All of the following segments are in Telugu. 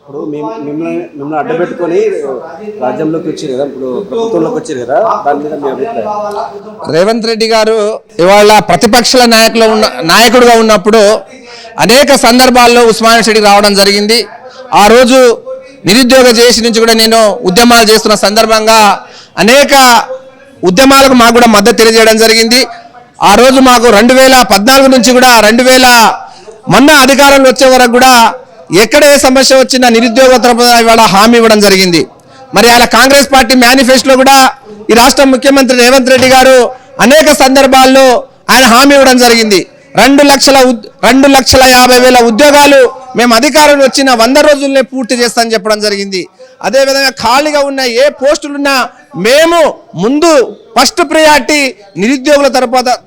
ఇప్పుడు మిమ్మల్ని అడ్డబెట్టుకొని రాజ్యంలోకి వచ్చారు కదా, ఇప్పుడు ప్రభుత్వంలోకి వచ్చారు కదా, దాని మీద మీ అభిప్రాయం? రేవంత్ రెడ్డి గారు ఇవాళ ప్రతిపక్షాల నాయకుడుగా ఉన్నప్పుడు అనేక సందర్భాల్లో ఉస్మానియా సిటీకి రావడం జరిగింది. ఆ రోజు నిరుద్యోగ జేఏసీ నుంచి కూడా నేను ఉద్యమాలు చేస్తున్న సందర్భంగా అనేక ఉద్యమాలకు మాకు కూడా మద్దతు తెలియజేయడం జరిగింది. ఆ రోజు మాకు 2014 నుంచి కూడా మొన్న అధికారంలో వచ్చే వరకు కూడా ఎక్కడ ఏ సమస్య వచ్చినా నిరుద్యోగ తరపున ఇవాళ హామీ ఇవ్వడం జరిగింది. మరి అలా కాంగ్రెస్ పార్టీ మేనిఫెస్టోలో కూడా ఈ రాష్ట్ర ముఖ్యమంత్రి రేవంత్ రెడ్డి గారు అనేక సందర్భాల్లో ఆయన హామీ ఇవ్వడం జరిగింది. 2,50,000 ఉద్యోగాలు మేము అధికారంలో వచ్చిన 100 రోజుల్లోనే పూర్తి చేస్తామని చెప్పడం జరిగింది. అదేవిధంగా ఖాళీగా ఉన్న ఏ పోస్టులున్నా మేము ముందు ఫస్ట్ ప్రియారిటీ నిరుద్యోగుల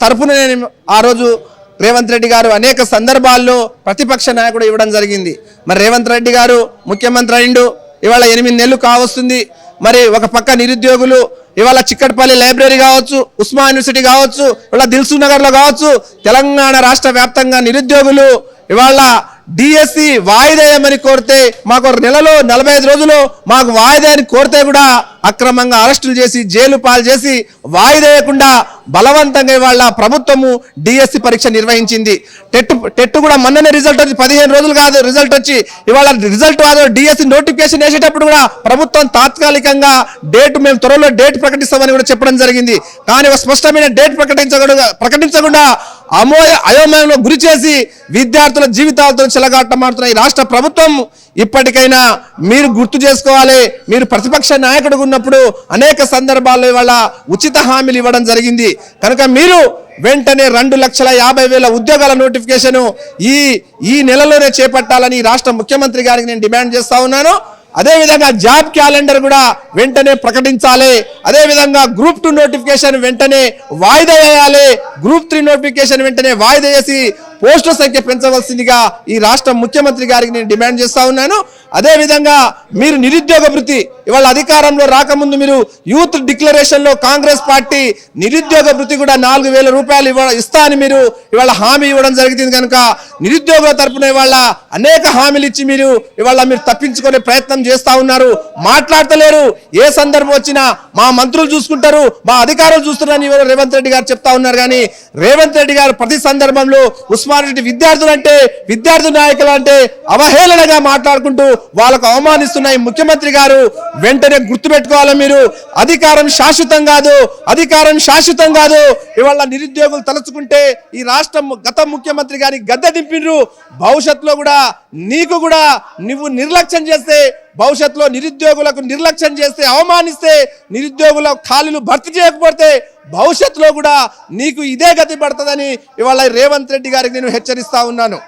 తరపున ఆ రోజు రేవంత్ రెడ్డి గారు అనేక సందర్భాల్లో ప్రతిపక్ష నాయకుడు ఇవ్వడం జరిగింది. మరి రేవంత్ రెడ్డి గారు ముఖ్యమంత్రి అయిండు, ఇవాళ 8 నెలలు కావస్తుంది. మరి ఒక పక్క నిరుద్యోగులు ఇవాళ చిక్కడపల్లి లైబ్రరీ కావచ్చు, ఉస్మానియా యూనివర్సిటీ కావచ్చు, ఇవాళ దిల్సుఖ్ నగర్లో కావచ్చు, తెలంగాణ రాష్ట్ర వ్యాప్తంగా నిరుద్యోగులు ఇవాళ డిఎస్సి వాయిదాయమని కోరితే మాకు నెలలో 45 రోజులు మాకు వాయిదాని కోరితే కూడా అక్రమంగా అరెస్టులు చేసి జైలు పాలు చేసి వాయిదేయకుండా బలవంతంగా ఇవాళ ప్రభుత్వము డిఎస్సి పరీక్ష నిర్వహించింది. టెట్ కూడా మొన్ననే రిజల్ట్ వచ్చి 15 రోజులు కాదు రిజల్ట్ వచ్చి ఇవాళ రిజల్ట్ కాదు డిఎస్సి నోటిఫికేషన్ వేసేటప్పుడు కూడా ప్రభుత్వం తాత్కాలికంగా మేము త్వరలో డేట్ ప్రకటిస్తామని కూడా చెప్పడం జరిగింది. కానీ స్పష్టమైన డేట్ ప్రకటించకుండా అయోమయంలో గురి చేసి విద్యార్థుల జీవితాలతో చెలగాటమాడుతున్న ఈ రాష్ట్ర ప్రభుత్వం ఇప్పటికైనా మీరు గుర్తు చేసుకోవాలి. మీరు ప్రతిపక్ష నాయకుడు ఉన్నప్పుడు అనేక సందర్భాల్లో ఇవాళ ఉచిత హామీలు ఇవ్వడం జరిగింది. కనుక మీరు వెంటనే 2,50,000 ఉద్యోగాల నోటిఫికేషన్ ఈ నెలలోనే చేపట్టాలని రాష్ట్ర ముఖ్యమంత్రి గారికి నేను డిమాండ్ చేస్తా ఉన్నాను. అదేవిధంగా జాబ్ క్యాలెండర్ కూడా వెంటనే ప్రకటించాలి. అదేవిధంగా గ్రూప్ 2 నోటిఫికేషన్ వెంటనే వాయిదా వేయాలి. గ్రూప్ 3 నోటిఫికేషన్ వెంటనే వాయిదా వేసి పోస్టుల సంఖ్య పెంచవలసిందిగా ఈ రాష్ట్ర ముఖ్యమంత్రి గారికి నేను డిమాండ్ చేస్తా ఉన్నాను. అదేవిధంగా మీరు నిరుద్యోగ వృత్తి ఇవాళ అధికారంలో రాకముందు మీరు యూత్ డిక్లరేషన్లో కాంగ్రెస్ పార్టీ నిరుద్యోగ వృత్తి కూడా 4,000 రూపాయలు ఇస్తా అని మీరు ఇవాళ హామీ ఇవ్వడం జరుగుతుంది. కనుక నిరుద్యోగుల తరపున ఇవాళ అనేక హామీలు ఇచ్చి మీరు తప్పించుకునే ప్రయత్నం చేస్తా ఉన్నారు, మాట్లాడతలేరు. ఏ సందర్భం వచ్చినా మా మంత్రులు చూసుకుంటారు, మా అధికారులు చూస్తున్నారని రేవంత్ రెడ్డి గారు చెప్తా ఉన్నారు. కానీ రేవంత్ రెడ్డి గారు ప్రతి సందర్భంలో ఉస్మానియా విద్యార్థులు అంటే విద్యార్థి నాయకులు అంటే అవహేళనగా మాట్లాడుకుంటూ వాళ్ళకు అవమానిస్తున్న ఈ ముఖ్యమంత్రి గారు వెంటనే గుర్తుపెట్టుకోవాలి. మీరు అధికారం శాశ్వతం కాదు. ఇవాళ నిరుద్యోగులు తలుచుకుంటే ఈ రాష్ట్రం గత ముఖ్యమంత్రి గారి గద్దె దింపినరు. భవిష్యత్తులో కూడా నువ్వు నిర్లక్ష్యం చేస్తే భవిష్యత్తులో నిరుద్యోగులకు నిర్లక్ష్యం చేస్తే అవమానిస్తే నిరుద్యోగుల ఖాళీలు భర్తీ చేయకపోతే భవిష్యత్తులో కూడా నీకు ఇదే గతి పడుతుందని ఇవాళ రేవంత్ రెడ్డి గారికి నేను హెచ్చరిస్తా ఉన్నాను.